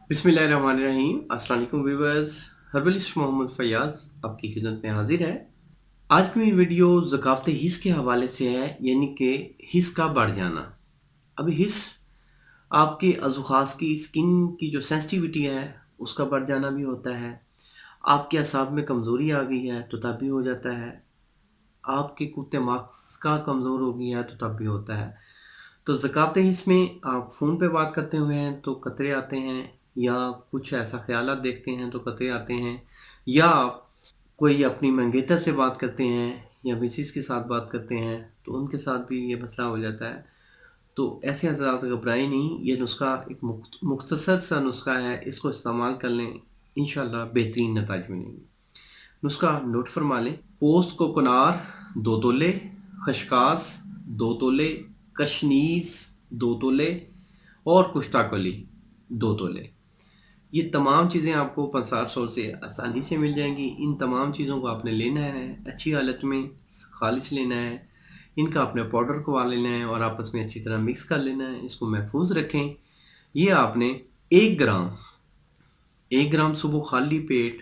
बिस्मिल्लाहिर्रहमानिर्रहीम। अस्सलाम वालेकुम व्यूअर्स। हर्बलिस्ट मोहम्मद फैयाज़ आपकी खिदमत में हाजिर है। आज की मेरी वीडियो ज़कावत हिस्स के हवाले से है, यानी कि हिस्स का बढ़ जाना। अभी हिस्स आपके अज़ु ख़ास की स्किन की जो सेंसिटिविटी है उसका बढ़ जाना भी होता है। आपके असाब में कमज़ोरी आ गई है तो तब भी हो जाता है। आपके कुत्ते मार्क्स का कमज़ोर हो गया है तो तब भी होता है। तो ज़कावत हिस्स में आप फ़ोन पे बात करते हुए हैं तो कतरे आते हैं, या कुछ ऐसा ख़यालात देखते हैं तो कतरे आते हैं, या आप कोई अपनी मंगेतर से बात करते हैं या मिसिस के साथ बात करते हैं तो उनके साथ भी ये मसला हो जाता है। तो ऐसे हज़रात घबराएं नहीं, ये नुस्खा एक मुख्तसर सा नुस्खा है, इसको इस्तेमाल कर लें, इंशाल्लाह बेहतरीन नताइज मिलेंगे। नुस्खा नोट फरमा लें। पोस्त कोकोनार 2 तोले, खशकास 2 तोले, कशनीज़ 2 तोले और कुश्ताकली 2 तोले। ये तमाम चीज़ें आपको पंसार स्टोर से आसानी से मिल जाएंगी। इन तमाम चीज़ों को आपने लेना है, अच्छी हालत में खालिश लेना है। इनका आपने पाउडर करवा लेना है और आपस में अच्छी तरह मिक्स कर लेना है। इसको महफूज रखें। ये आपने 1 ग्राम सुबह खाली पेट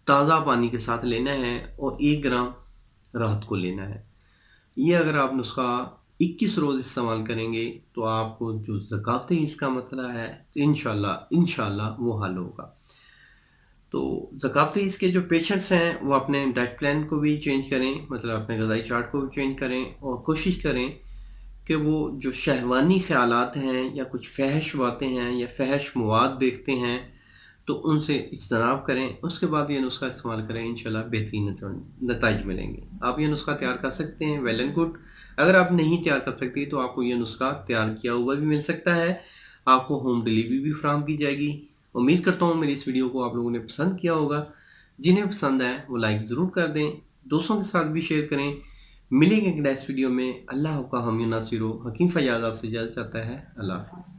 ताज़ा पानी के साथ लेना है और 1 ग्राम रात को लेना है। ये अगर आप नुस्खा 21 रोज़ इस्तेमाल करेंगे तो आपको जो ज़कावत इसका मसला है तो इंशाल्लाह वो हल होगा। तो ज़कावत इसके जो पेशेंट्स हैं वो अपने डाइट प्लान को भी चेंज करें, मतलब अपने ग़िज़ाई चार्ट को भी चेंज करें और कोशिश करें कि वो जो शहवानी ख़यालात हैं या कुछ फ़हश बातें हैं या फ़हश मवाद देखते हैं तो उनसे इज्तनाब करें। उसके बाद ये नुस्खा इस्तेमाल करें, इंशाल्लाह बेहतरीन नताइज मिलेंगे। आप ये नुस्खा तैयार कर सकते हैं, वेल एंड गुड। अगर आप नहीं तैयार कर सकते तो आपको ये नुस्खा तैयार किया हुआ भी मिल सकता है, आपको होम डिलीवरी भी फराहम की जाएगी। उम्मीद करता हूँ मेरी इस वीडियो को आप लोगों ने पसंद किया होगा। जिन्हें पसंद आए वो लाइक ज़रूर कर दें, दोस्तों के साथ भी शेयर करें। मिलेंगे नेक्स्ट वीडियो में। अल्लाह का हामी नासिर हो। हकीम फैयाज़ आपसे इजाज़त चाहता है। अल्लाह हाफ़िज़।